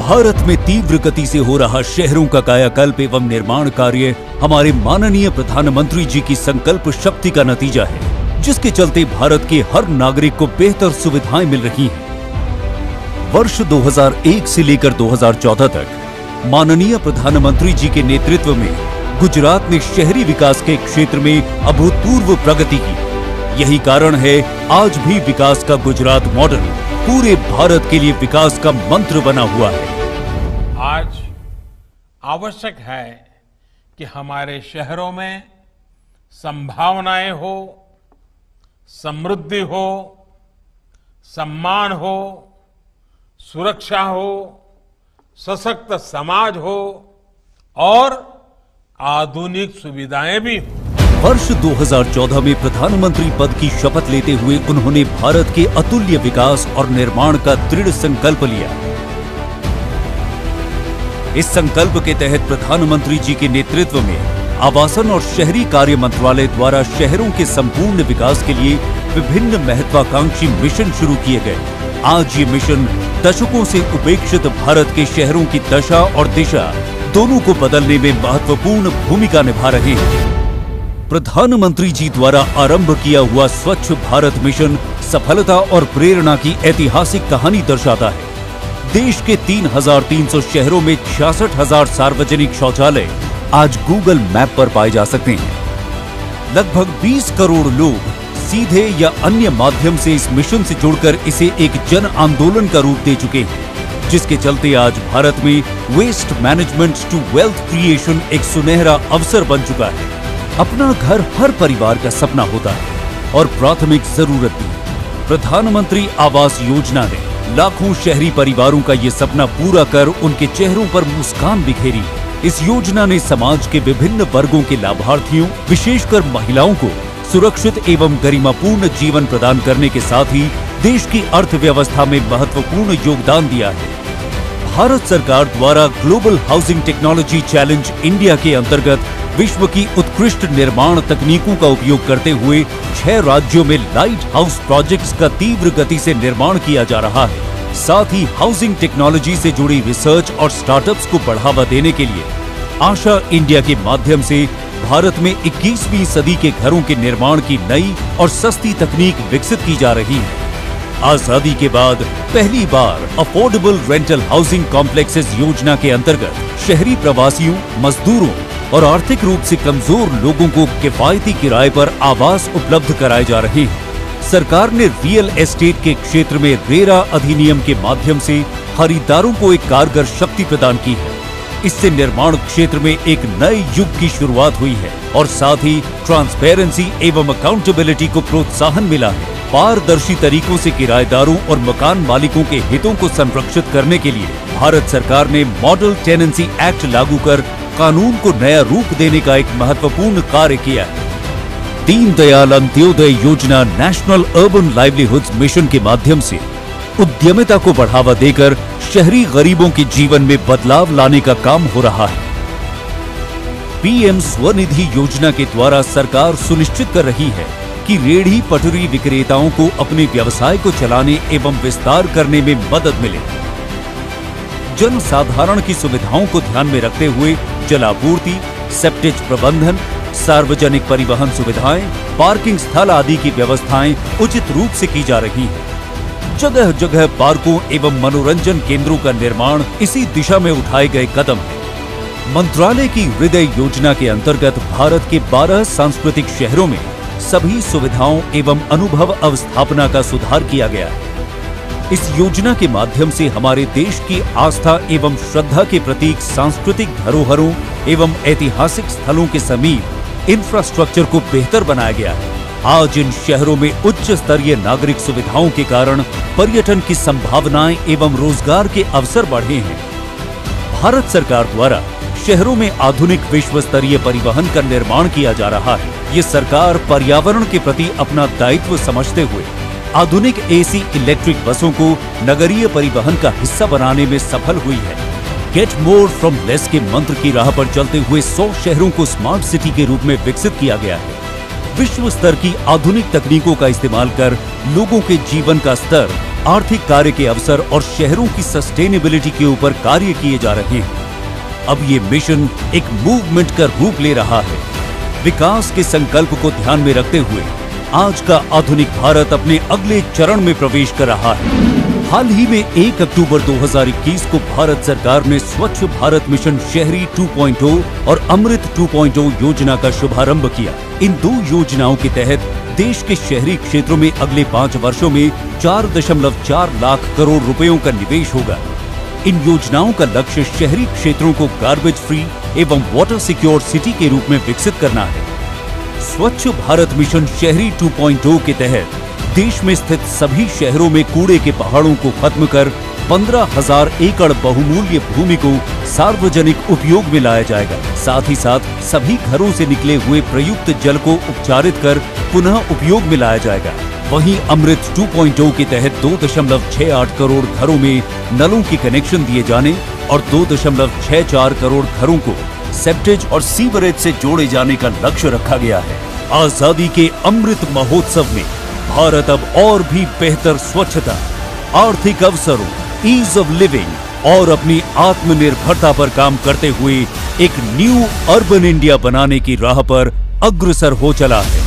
भारत में तीव्र गति से हो रहा शहरों का कायाकल्प एवं निर्माण कार्य हमारे माननीय प्रधानमंत्री जी की संकल्प शक्ति का नतीजा है, जिसके चलते भारत के हर नागरिक को बेहतर सुविधाएं मिल रही हैं। वर्ष 2001 से लेकर 2014 तक माननीय प्रधानमंत्री जी के नेतृत्व में गुजरात ने शहरी विकास के क्षेत्र में अभूतपूर्व प्रगति की। यही कारण है आज भी विकास का गुजरात मॉडल पूरे भारत के लिए विकास का मंत्र बना हुआ है। आज आवश्यक है कि हमारे शहरों में संभावनाएं हो, समृद्धि हो, सम्मान हो, सुरक्षा हो, सशक्त समाज हो और आधुनिक सुविधाएं भी हो। वर्ष 2014 में प्रधानमंत्री पद की शपथ लेते हुए उन्होंने भारत के अतुल्य विकास और निर्माण का दृढ़ संकल्प लिया। इस संकल्प के तहत प्रधानमंत्री जी के नेतृत्व में आवासन और शहरी कार्य मंत्रालय द्वारा शहरों के संपूर्ण विकास के लिए विभिन्न महत्वाकांक्षी मिशन शुरू किए गए। आज ये मिशन दशकों से उपेक्षित भारत के शहरों की दशा और दिशा दोनों को बदलने में महत्वपूर्ण भूमिका निभा रहे हैं। प्रधानमंत्री जी द्वारा आरंभ किया हुआ स्वच्छ भारत मिशन सफलता और प्रेरणा की ऐतिहासिक कहानी दर्शाता है। देश के 3,300 शहरों में 66,000 सार्वजनिक शौचालय आज गूगल मैप पर पाए जा सकते हैं। लगभग 20 करोड़ लोग सीधे या अन्य माध्यम से इस मिशन से जुड़कर इसे एक जन आंदोलन का रूप दे चुके हैं, जिसके चलते आज भारत में waste management to wealth creation एक सुनहरा अवसर बन चुका है। अपना घर हर परिवार का सपना होता है और प्राथमिक जरूरत भी। प्रधानमंत्री आवास योजना ने लाखों शहरी परिवारों का ये सपना पूरा कर उनके चेहरों पर मुस्कान बिखेरी। इस योजना ने समाज के विभिन्न वर्गों के लाभार्थियों, विशेषकर महिलाओं को सुरक्षित एवं गरिमापूर्ण जीवन प्रदान करने के साथ ही देश की अर्थव्यवस्था में महत्वपूर्ण योगदान दिया है। भारत सरकार द्वारा global housing technology challenge India के अंतर्गत विश्व की उत्कृष्ट निर्माण तकनीकों का उपयोग करते हुए 6 राज्यों में लाइट हाउस प्रोजेक्ट्स का तीव्र गति से निर्माण किया जा रहा है। साथ ही हाउसिंग टेक्नोलॉजी से जुड़ी रिसर्च और स्टार्टअप्स को बढ़ावा देने के लिए आशा इंडिया के माध्यम से भारत में 21वीं सदी के घरों के निर्माण की नई और सस्ती तकनीक विकसित की जा रही है। आजादी के बाद पहली बार अफोर्डेबल रेंटल हाउसिंग कॉम्प्लेक्सेस योजना के अंतर्गत शहरी प्रवासियों, मजदूरों और आर्थिक रूप से कमजोर लोगों को किफायती किराए पर आवास उपलब्ध कराए जा रहे हैं। सरकार ने रियल एस्टेट के क्षेत्र में रेरा अधिनियम के माध्यम से खरीदारों को एक कारगर शक्ति प्रदान की है। इससे निर्माण क्षेत्र में एक नए युग की शुरुआत हुई है और साथ ही ट्रांसपेरेंसी एवं अकाउंटेबिलिटी को प्रोत्साहन मिला है। पारदर्शी तरीकों से किराएदारों और मकान मालिकों के हितों को संरक्षित करने के लिए भारत सरकार ने मॉडल टेनेंसी एक्ट लागू कर कानून को नया रूप देने का एक महत्वपूर्ण कार्य किया है। दीनदयाल अंत्योदय योजना नेशनल अर्बन लाइवलीहुड्स मिशन के माध्यम से उद्यमिता को बढ़ावा देकर शहरी गरीबों के जीवन में बदलाव लाने का काम हो रहा है। पीएम स्वनिधि योजना के द्वारा सरकार सुनिश्चित कर रही है कि रेहड़ी पटरी विक्रेताओं को अपने व्यवसाय को चलाने एवं विस्तार करने में मदद मिले। जन साधारण की सुविधाओं को ध्यान में रखते हुए जलापूर्ति, सेप्टेज प्रबंधन, सार्वजनिक परिवहन सुविधाएं, पार्किंग स्थल आदि की व्यवस्थाएं उचित रूप से की जा रही हैं। जगह जगह पार्कों एवं मनोरंजन केंद्रों का निर्माण इसी दिशा में उठाए गए कदम है। मंत्रालय की हृदय योजना के अंतर्गत भारत के 12 सांस्कृतिक शहरों में सभी सुविधाओं एवं अनुभव अवस्थापना का सुधार किया गया है। इस योजना के माध्यम से हमारे देश की आस्था एवं श्रद्धा के प्रतीक सांस्कृतिक धरोहरों एवं ऐतिहासिक स्थलों के समीप इंफ्रास्ट्रक्चर को बेहतर बनाया गया है। आज इन शहरों में उच्च स्तरीय नागरिक सुविधाओं के कारण पर्यटन की संभावनाएं एवं रोजगार के अवसर बढ़े हैं। भारत सरकार द्वारा शहरों में आधुनिक विश्व स्तरीय परिवहन का निर्माण किया जा रहा है। ये सरकार पर्यावरण के प्रति अपना दायित्व समझते हुए आधुनिक एसी इलेक्ट्रिक बसों को नगरीय परिवहन का हिस्सा बनाने में सफल हुई है। गेट मोर फ्रॉम लेस के मंत्र की राह पर चलते हुए 100 शहरों को स्मार्ट सिटी के रूप में विकसित किया गया है। विश्व स्तर की आधुनिक तकनीकों का इस्तेमाल कर लोगों के जीवन का स्तर आर्थिक कार्य के अवसर और शहरों की सस्टेनेबिलिटी के ऊपर कार्य किए जा रहे हैं। अब ये मिशन एक मूवमेंट का रूप ले रहा है। विकास के संकल्प को ध्यान में रखते हुए आज का आधुनिक भारत अपने अगले चरण में प्रवेश कर रहा है। हाल ही में 1 अक्टूबर 2021 को भारत सरकार ने स्वच्छ भारत मिशन शहरी 2.0 और अमृत 2.0 योजना का शुभारंभ किया। इन दो योजनाओं के तहत देश के शहरी क्षेत्रों में अगले 5 वर्षों में 4.4 लाख करोड़ रुपयों का निवेश होगा। इन योजनाओं का लक्ष्य शहरी क्षेत्रों को गार्बेज फ्री एवं वाटर सिक्योर सिटी के रूप में विकसित करना है। स्वच्छ भारत मिशन शहरी 2.0 के तहत देश में स्थित सभी शहरों में कूड़े के पहाड़ों को खत्म कर 15,000 एकड़ बहुमूल्य भूमि को सार्वजनिक उपयोग में लाया जाएगा। साथ ही साथ सभी घरों से निकले हुए प्रयुक्त जल को उपचारित कर पुनः उपयोग में लाया जाएगा। वहीं अमृत 2.0 के तहत 2.68 करोड़ घरों में नलों के कनेक्शन दिए जाने और 2.64 करोड़ घरों को सेप्टेज और सीवरेज से जोड़े जाने का लक्ष्य रखा गया है। आजादी के अमृत महोत्सव में भारत अब और भी बेहतर स्वच्छता, आर्थिक अवसरों, ईज ऑफ लिविंग और अपनी आत्मनिर्भरता पर काम करते हुए एक न्यू अर्बन इंडिया बनाने की राह पर अग्रसर हो चला है।